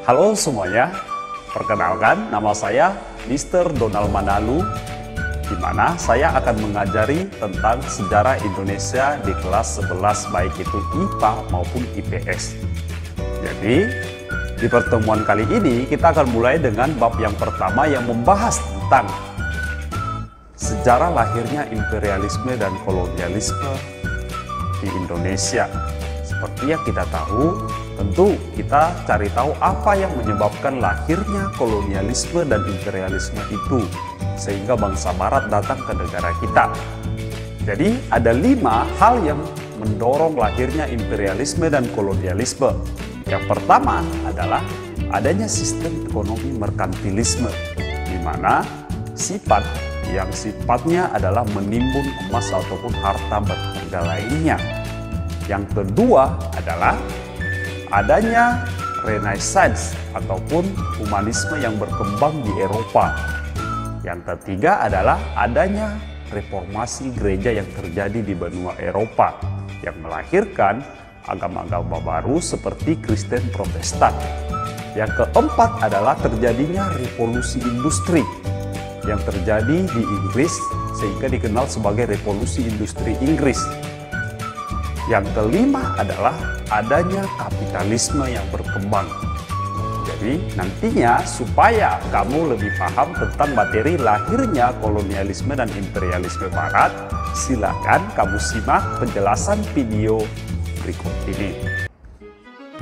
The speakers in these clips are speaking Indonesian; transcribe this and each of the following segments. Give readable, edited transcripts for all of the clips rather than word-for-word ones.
Halo semuanya, perkenalkan nama saya Mr. Donald Manalu, di mana saya akan mengajari tentang sejarah Indonesia di kelas 11 baik itu IPA maupun IPS. Jadi, di pertemuan kali ini kita akan mulai dengan bab yang pertama yang membahas tentang sejarah lahirnya imperialisme dan kolonialisme di Indonesia. Seperti yang kita tahu, tentu kita cari tahu apa yang menyebabkan lahirnya kolonialisme dan imperialisme itu, sehingga bangsa Barat datang ke negara kita. Jadi ada 5 hal yang mendorong lahirnya imperialisme dan kolonialisme. Yang pertama adalah adanya sistem ekonomi merkantilisme, di mana sifatnya adalah menimbun emas ataupun harta berharga lainnya. Yang kedua adalah adanya Renaissance ataupun humanisme yang berkembang di Eropa. Yang ketiga adalah adanya reformasi gereja yang terjadi di benua Eropa yang melahirkan agama-agama baru seperti Kristen Protestan. Yang keempat adalah terjadinya revolusi industri yang terjadi di Inggris sehingga dikenal sebagai revolusi industri Inggris. Yang kelima adalah adanya kapitalisme yang berkembang. Jadi nantinya supaya kamu lebih paham tentang materi lahirnya kolonialisme dan imperialisme Barat, silakan kamu simak penjelasan video berikut ini.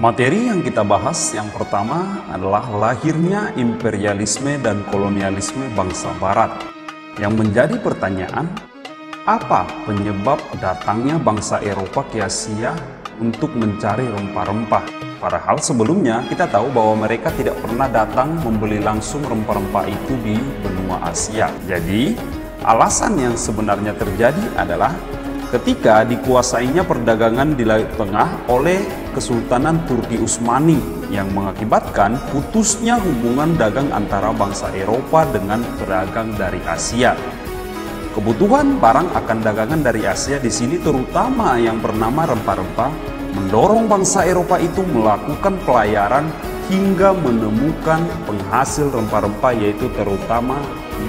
Materi yang kita bahas yang pertama adalah lahirnya imperialisme dan kolonialisme bangsa Barat. Yang menjadi pertanyaan, apa penyebab datangnya bangsa Eropa ke Asia untuk mencari rempah-rempah? Padahal sebelumnya kita tahu bahwa mereka tidak pernah datang membeli langsung rempah-rempah itu di benua Asia. Jadi, alasan yang sebenarnya terjadi adalah ketika dikuasainya perdagangan di Laut Tengah oleh Kesultanan Turki Utsmani yang mengakibatkan putusnya hubungan dagang antara bangsa Eropa dengan pedagang dari Asia. Kebutuhan barang akan dagangan dari Asia di sini terutama yang bernama rempah-rempah mendorong bangsa Eropa itu melakukan pelayaran hingga menemukan penghasil rempah-rempah yaitu terutama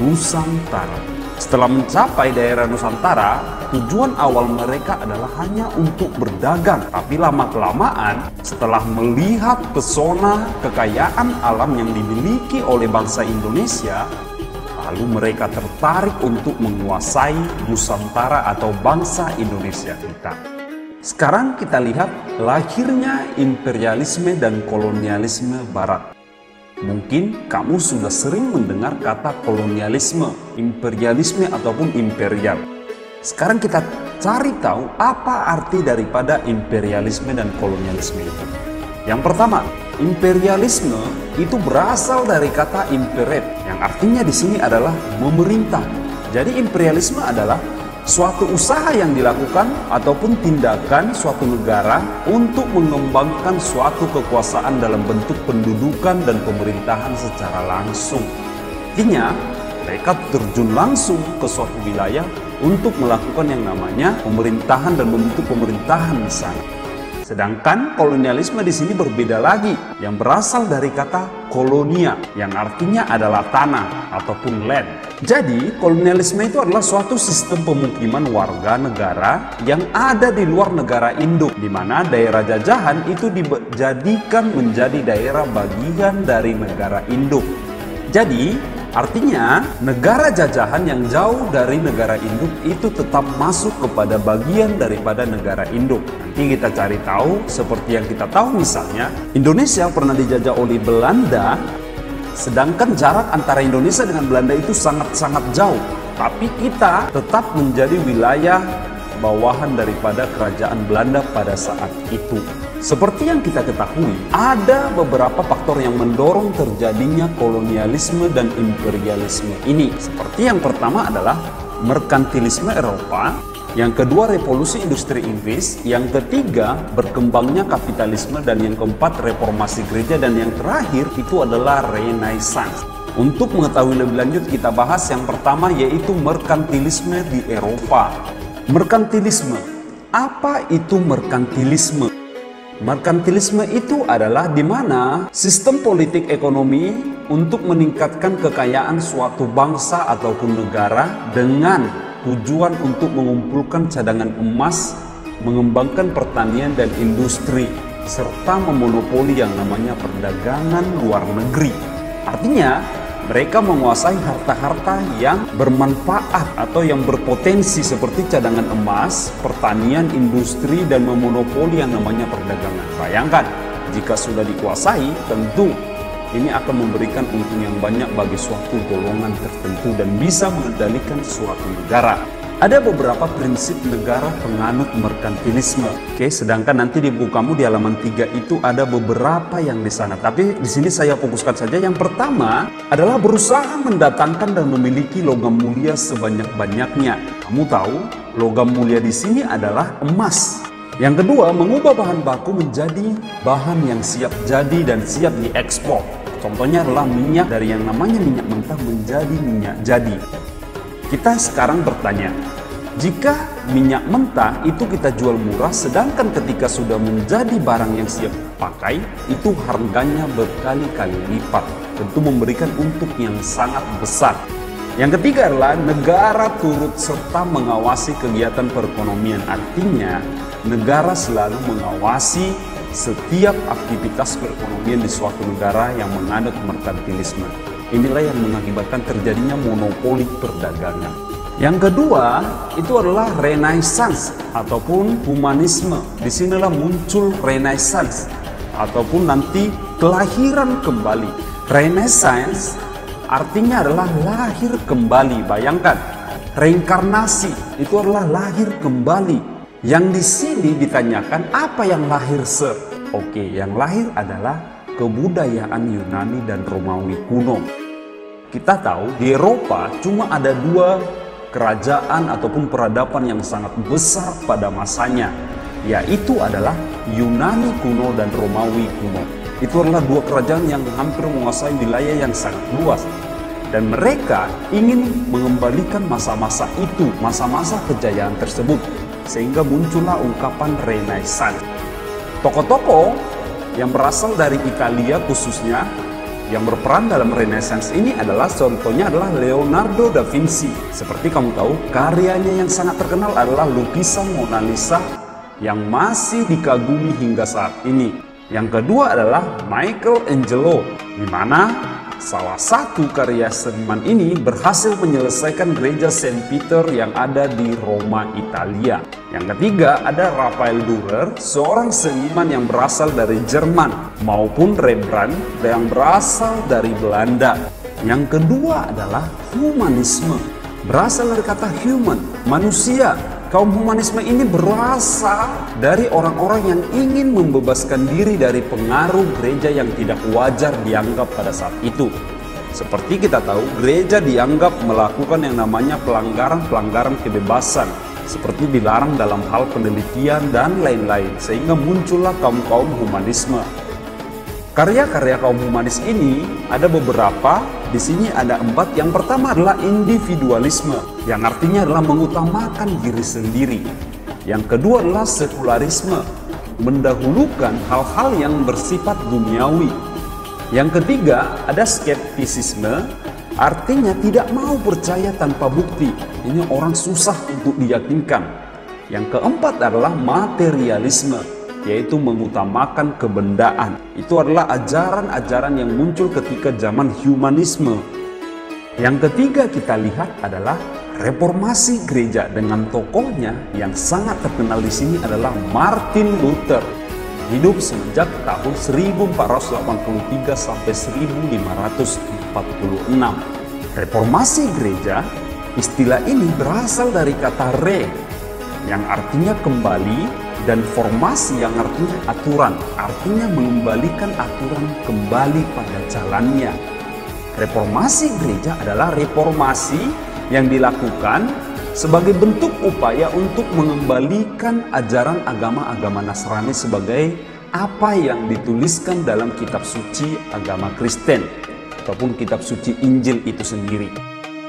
Nusantara. Setelah mencapai daerah Nusantara, tujuan awal mereka adalah hanya untuk berdagang. Tapi lama-kelamaan setelah melihat pesona kekayaan alam yang dimiliki oleh bangsa Indonesia, lalu mereka tertarik untuk menguasai Nusantara atau bangsa Indonesia kita. Sekarang kita lihat lahirnya imperialisme dan kolonialisme Barat. Mungkin kamu sudah sering mendengar kata kolonialisme, imperialisme ataupun imperial. Sekarang kita cari tahu apa arti daripada imperialisme dan kolonialisme itu. Yang pertama, imperialisme itu berasal dari kata imperate, yang artinya di sini adalah memerintah. Jadi imperialisme adalah suatu usaha yang dilakukan ataupun tindakan suatu negara untuk mengembangkan suatu kekuasaan dalam bentuk pendudukan dan pemerintahan secara langsung. Artinya, mereka terjun langsung ke suatu wilayah untuk melakukan yang namanya pemerintahan dan membentuk pemerintahan di sana. Sedangkan kolonialisme di sini berbeda lagi, yang berasal dari kata kolonia, yang artinya adalah tanah ataupun land. Jadi, kolonialisme itu adalah suatu sistem pemukiman warga negara yang ada di luar negara induk, di mana daerah jajahan itu dijadikan menjadi daerah bagian dari negara induk. Jadi, artinya negara jajahan yang jauh dari negara induk itu tetap masuk kepada bagian daripada negara induk. Nanti kita cari tahu, seperti yang kita tahu misalnya, Indonesia pernah dijajah oleh Belanda. Sedangkan jarak antara Indonesia dengan Belanda itu sangat-sangat jauh. Tapi kita tetap menjadi wilayah bawahan daripada kerajaan Belanda pada saat itu. Seperti yang kita ketahui, ada beberapa faktor yang mendorong terjadinya kolonialisme dan imperialisme ini. Seperti yang pertama adalah merkantilisme Eropa, yang kedua revolusi industri Inggris, yang ketiga berkembangnya kapitalisme, dan yang keempat reformasi gereja, dan yang terakhir itu adalah Renaissance. Untuk mengetahui lebih lanjut kita bahas yang pertama yaitu merkantilisme di Eropa. Merkantilisme, apa itu merkantilisme? Merkantilisme itu adalah di mana sistem politik ekonomi untuk meningkatkan kekayaan suatu bangsa ataupun negara dengan tujuan untuk mengumpulkan cadangan emas, mengembangkan pertanian dan industri, serta memonopoli yang namanya perdagangan luar negeri. Artinya, mereka menguasai harta-harta yang bermanfaat atau yang berpotensi seperti cadangan emas, pertanian, industri, dan memonopoli yang namanya perdagangan. Bayangkan, jika sudah dikuasai, tentu ini akan memberikan untung yang banyak bagi suatu golongan tertentu dan bisa mengendalikan suatu negara. Ada beberapa prinsip negara penganut merkantilisme. Oke, sedangkan nanti di buku kamu di halaman 3 itu ada beberapa yang di sana. Tapi di sini saya fokuskan saja. Yang pertama adalah berusaha mendatangkan dan memiliki logam mulia sebanyak-banyaknya. Kamu tahu, logam mulia di sini adalah emas. Yang kedua, mengubah bahan baku menjadi bahan yang siap jadi dan siap diekspor. Contohnya adalah minyak dari yang namanya minyak mentah menjadi minyak jadi. Kita sekarang bertanya, jika minyak mentah itu kita jual murah, sedangkan ketika sudah menjadi barang yang siap pakai, itu harganya berkali-kali lipat. Tentu memberikan untung yang sangat besar. Yang ketiga adalah negara turut serta mengawasi kegiatan perekonomian. Artinya, negara selalu mengawasi setiap aktivitas perekonomian di suatu negara yang menganut merkantilisme. Inilah yang mengakibatkan terjadinya monopoli perdagangan. Yang kedua, itu adalah Renaissance ataupun humanisme. Disinilah muncul Renaissance ataupun nanti kelahiran kembali. Renaissance artinya adalah lahir kembali. Bayangkan, reinkarnasi itu adalah lahir kembali. Yang di sini ditanyakan apa yang lahir, Sir? Oke, yang lahir adalah kebudayaan Yunani dan Romawi kuno. Kita tahu di Eropa cuma ada 2 kerajaan ataupun peradaban yang sangat besar pada masanya, yaitu adalah Yunani kuno dan Romawi kuno. Itu adalah 2 kerajaan yang hampir menguasai wilayah yang sangat luas. Dan mereka ingin mengembalikan masa-masa itu, masa-masa kejayaan tersebut, sehingga muncullah ungkapan Renaissance. Tokoh-tokoh yang berasal dari Italia khususnya yang berperan dalam Renaissance ini adalah contohnya adalah Leonardo da Vinci. Seperti kamu tahu, karyanya yang sangat terkenal adalah lukisan Mona Lisa yang masih dikagumi hingga saat ini. Yang kedua adalah Michelangelo, di mana salah satu karya seniman ini berhasil menyelesaikan gereja Saint Peter yang ada di Roma, Italia. Yang ketiga ada Raphael Dürer, seorang seniman yang berasal dari Jerman, maupun Rembrandt yang berasal dari Belanda. Yang kedua adalah humanisme, berasal dari kata human, manusia. Kaum humanisme ini berasal dari orang-orang yang ingin membebaskan diri dari pengaruh gereja yang tidak wajar dianggap pada saat itu. Seperti kita tahu, gereja dianggap melakukan yang namanya pelanggaran-pelanggaran kebebasan, seperti dilarang dalam hal penelitian dan lain-lain, sehingga muncullah kaum-kaum humanisme. Karya-karya kaum humanis ini ada beberapa, di sini ada 4. Yang pertama adalah individualisme, yang artinya adalah mengutamakan diri sendiri. Yang kedua adalah sekularisme, mendahulukan hal-hal yang bersifat duniawi. Yang ketiga ada skeptisisme, artinya tidak mau percaya tanpa bukti. Ini orang susah untuk diyakinkan. Yang keempat adalah materialisme, yaitu mengutamakan kebendaan. Itu adalah ajaran-ajaran yang muncul ketika zaman humanisme. Yang ketiga kita lihat adalah reformasi gereja dengan tokohnya yang sangat terkenal di sini adalah Martin Luther. Hidup semenjak tahun 1483 sampai 1546. Reformasi gereja, istilah ini berasal dari kata re, yang artinya kembali, dan formasi yang artinya aturan, artinya mengembalikan aturan kembali pada jalannya. Reformasi gereja adalah reformasi yang dilakukan sebagai bentuk upaya untuk mengembalikan ajaran agama-agama Nasrani sebagai apa yang dituliskan dalam kitab suci agama Kristen ataupun kitab suci Injil itu sendiri.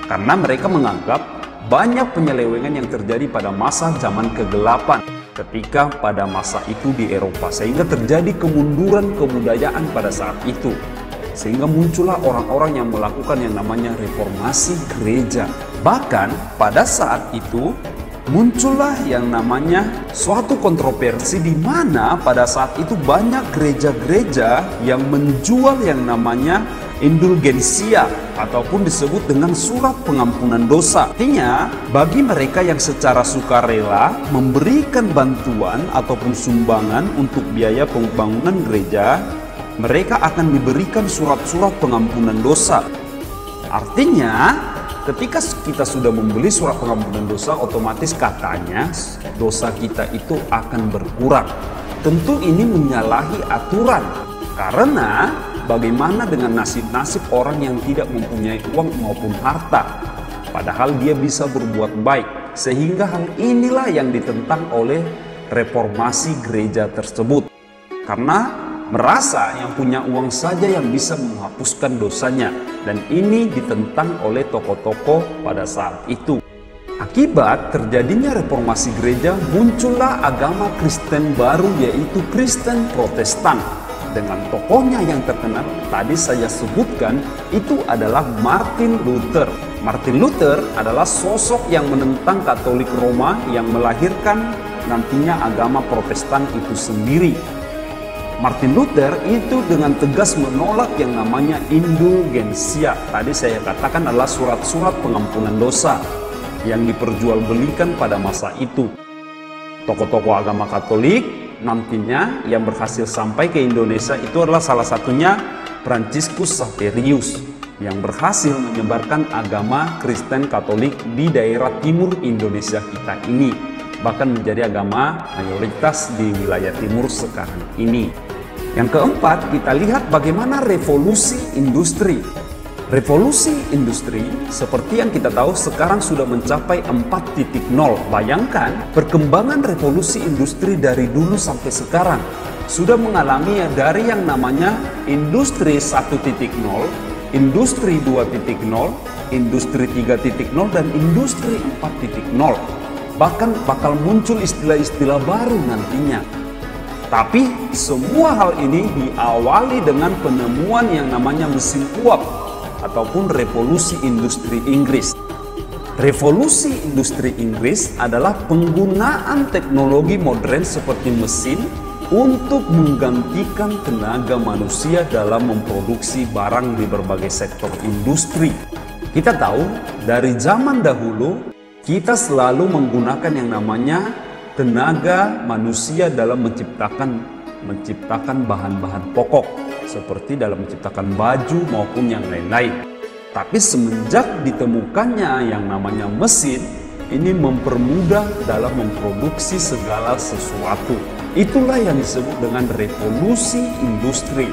Karena mereka menganggap banyak penyelewengan yang terjadi pada masa zaman kegelapan. ketika pada masa itu di Eropa, sehingga terjadi kemunduran kebudayaan pada saat itu, sehingga muncullah orang-orang yang melakukan yang namanya reformasi gereja. Bahkan pada saat itu muncullah yang namanya suatu kontroversi, di mana pada saat itu banyak gereja-gereja yang menjual yang namanya indulgensia ataupun disebut dengan surat pengampunan dosa. Artinya bagi mereka yang secara sukarela memberikan bantuan ataupun sumbangan untuk biaya pembangunan gereja, mereka akan diberikan surat-surat pengampunan dosa. Artinya ketika kita sudah membeli surat pengampunan dosa, otomatis katanya dosa kita itu akan berkurang. Tentu ini menyalahi aturan, karena bagaimana dengan nasib-nasib orang yang tidak mempunyai uang maupun harta, padahal dia bisa berbuat baik. Sehingga hal inilah yang ditentang oleh reformasi gereja tersebut, karena merasa yang punya uang saja yang bisa menghapuskan dosanya, dan ini ditentang oleh tokoh-tokoh pada saat itu. Akibat terjadinya reformasi gereja, muncullah agama Kristen baru, yaitu Kristen Protestan. Dengan tokohnya yang terkenal tadi saya sebutkan, itu adalah Martin Luther. Martin Luther adalah sosok yang menentang Katolik Roma yang melahirkan nantinya agama Protestan itu sendiri. Martin Luther itu dengan tegas menolak yang namanya indulgensia. Tadi saya katakan adalah surat-surat pengampunan dosa yang diperjualbelikan pada masa itu. Tokoh-tokoh agama Katolik nantinya yang berhasil sampai ke Indonesia itu adalah salah satunya Fransiskus Xaverius, yang berhasil menyebarkan agama Kristen Katolik di daerah timur Indonesia kita ini, bahkan menjadi agama mayoritas di wilayah timur sekarang ini. Yang keempat, kita lihat bagaimana revolusi industri. Revolusi industri seperti yang kita tahu sekarang sudah mencapai 4.0. Bayangkan perkembangan revolusi industri dari dulu sampai sekarang. Sudah mengalami dari yang namanya industri 1.0, industri 2.0, industri 3.0, dan industri 4.0. Bahkan bakal muncul istilah-istilah baru nantinya. Tapi semua hal ini diawali dengan penemuan yang namanya mesin uap ataupun revolusi industri Inggris. Revolusi industri Inggris adalah penggunaan teknologi modern seperti mesin untuk menggantikan tenaga manusia dalam memproduksi barang di berbagai sektor industri. Kita tahu dari zaman dahulu kita selalu menggunakan yang namanya tenaga manusia dalam menciptakan bahan-bahan pokok, seperti dalam menciptakan baju maupun yang lain-lain. Tapi semenjak ditemukannya yang namanya mesin, ini mempermudah dalam memproduksi segala sesuatu. Itulah yang disebut dengan revolusi industri.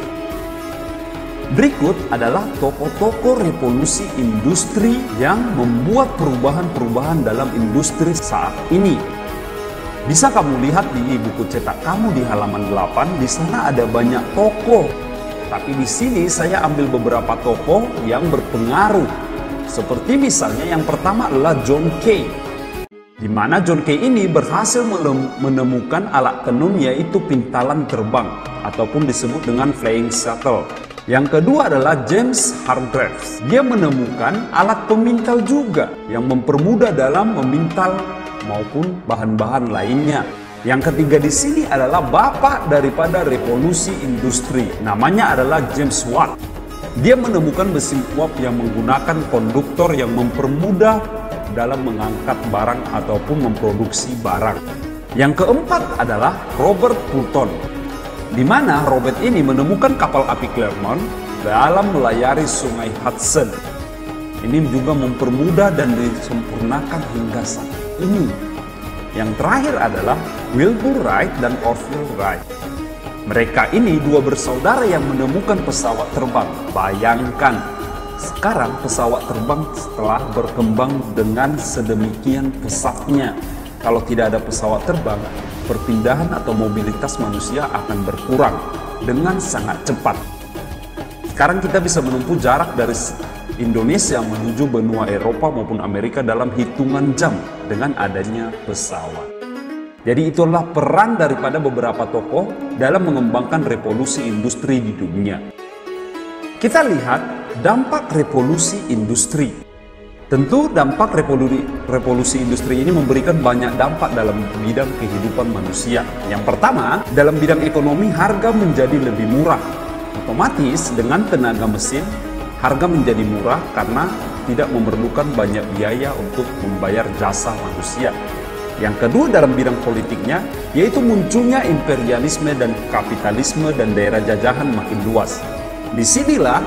Berikut adalah tokoh-tokoh revolusi industri yang membuat perubahan-perubahan dalam industri saat ini. Bisa kamu lihat di buku cetak kamu di halaman 8, di sana ada banyak tokoh. Tapi di sini saya ambil beberapa tokoh yang berpengaruh. Seperti misalnya yang pertama adalah John Kay. Di mana John Kay ini berhasil menemukan alat tenun, yaitu pintalan terbang ataupun disebut dengan flying shuttle. Yang kedua adalah James Hargreaves. Dia menemukan alat pemintal juga yang mempermudah dalam memintal maupun bahan-bahan lainnya. Yang ketiga di sini adalah bapak daripada revolusi industri. Namanya adalah James Watt. Dia menemukan mesin uap yang menggunakan konduktor yang mempermudah dalam mengangkat barang ataupun memproduksi barang. Yang keempat adalah Robert Fulton, di mana Robert ini menemukan kapal api Clermont dalam melayari sungai Hudson. Ini juga mempermudah dan disempurnakan hingga saat ini. Yang terakhir adalah Wilbur Wright dan Orville Wright. Mereka ini dua bersaudara yang menemukan pesawat terbang. Bayangkan, sekarang pesawat terbang setelah berkembang dengan sedemikian pesatnya. Kalau tidak ada pesawat terbang, perpindahan atau mobilitas manusia akan berkurang dengan sangat cepat. Sekarang kita bisa menempuh jarak dari Indonesia menuju benua Eropa maupun Amerika dalam hitungan jam dengan adanya pesawat. Jadi itulah peran daripada beberapa tokoh dalam mengembangkan revolusi industri di dunia. Kita lihat dampak revolusi industri. Tentu dampak revolusi industri ini memberikan banyak dampak dalam bidang kehidupan manusia. Yang pertama, dalam bidang ekonomi harga menjadi lebih murah. Otomatis dengan tenaga mesin, harga menjadi murah karena tidak memerlukan banyak biaya untuk membayar jasa manusia. Yang kedua dalam bidang politiknya, yaitu munculnya imperialisme dan kapitalisme dan daerah jajahan makin luas. Disinilah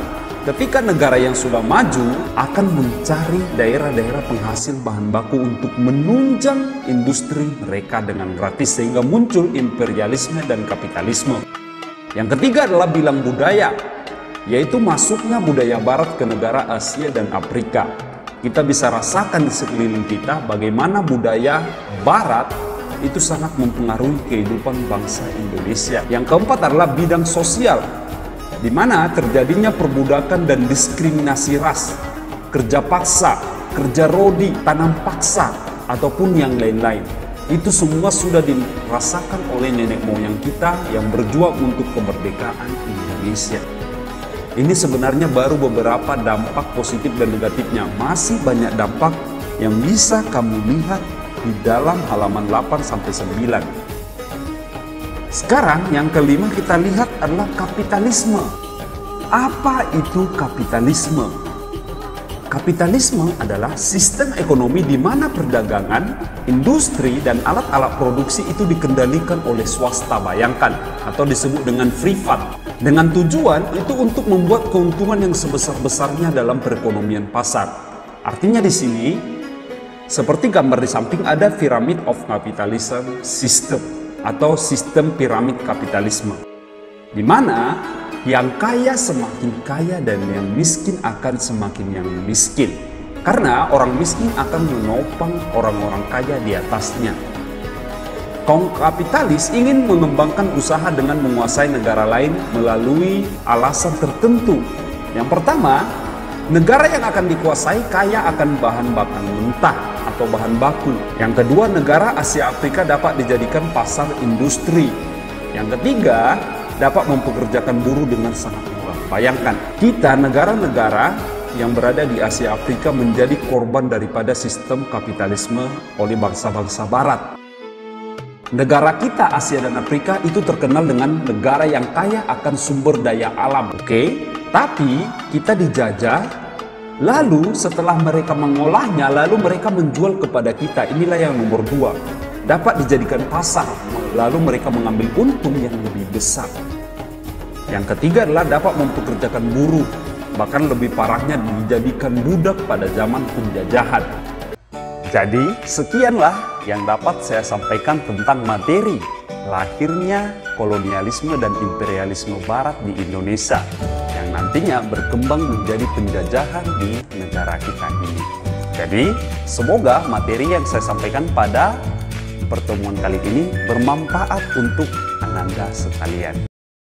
ketika negara yang sudah maju akan mencari daerah-daerah penghasil bahan baku untuk menunjang industri mereka dengan gratis, sehingga muncul imperialisme dan kapitalisme. Yang ketiga adalah bidang budaya, yaitu masuknya budaya barat ke negara Asia dan Afrika. Kita bisa rasakan di sekeliling kita bagaimana budaya barat itu sangat mempengaruhi kehidupan bangsa Indonesia. Yang keempat adalah bidang sosial, di mana terjadinya perbudakan dan diskriminasi ras, kerja paksa, kerja rodi, tanam paksa, ataupun yang lain-lain. Itu semua sudah dirasakan oleh nenek moyang kita yang berjuang untuk kemerdekaan Indonesia. Ini sebenarnya baru beberapa dampak positif dan negatifnya. Masih banyak dampak yang bisa kamu lihat di dalam halaman 8-9. Sekarang yang kelima kita lihat adalah kapitalisme. Apa itu kapitalisme? Kapitalisme adalah sistem ekonomi di mana perdagangan, industri, dan alat-alat produksi itu dikendalikan oleh swasta, bayangkan, atau disebut dengan free fund. Dengan tujuan itu untuk membuat keuntungan yang sebesar-besarnya dalam perekonomian pasar. Artinya di sini, seperti gambar di samping ada pyramid of capitalism system atau sistem piramid kapitalisme, di mana yang kaya semakin kaya dan yang miskin akan semakin yang miskin. Karena orang miskin akan menopang orang-orang kaya di atasnya. Kaum kapitalis ingin mengembangkan usaha dengan menguasai negara lain melalui alasan tertentu. Yang pertama, negara yang akan dikuasai kaya akan bahan bakar mentah atau bahan baku. Yang kedua, negara Asia Afrika dapat dijadikan pasar industri. Yang ketiga, dapat mempekerjakan buruh dengan sangat murah. Bayangkan, kita negara-negara yang berada di Asia Afrika menjadi korban daripada sistem kapitalisme oleh bangsa-bangsa barat. Negara kita Asia dan Afrika itu terkenal dengan negara yang kaya akan sumber daya alam, oke? Tapi kita dijajah, lalu setelah mereka mengolahnya, lalu mereka menjual kepada kita. Inilah yang nomor dua, dapat dijadikan pasar, lalu mereka mengambil untung yang lebih besar. Yang ketiga adalah dapat mempekerjakan buruh, bahkan lebih parahnya dijadikan budak pada zaman penjajahan. Jadi sekianlah yang dapat saya sampaikan tentang materi lahirnya kolonialisme dan imperialisme barat di Indonesia yang nantinya berkembang menjadi penjajahan di negara kita ini. Jadi semoga materi yang saya sampaikan pada pertemuan kali ini bermanfaat untuk Ananda sekalian.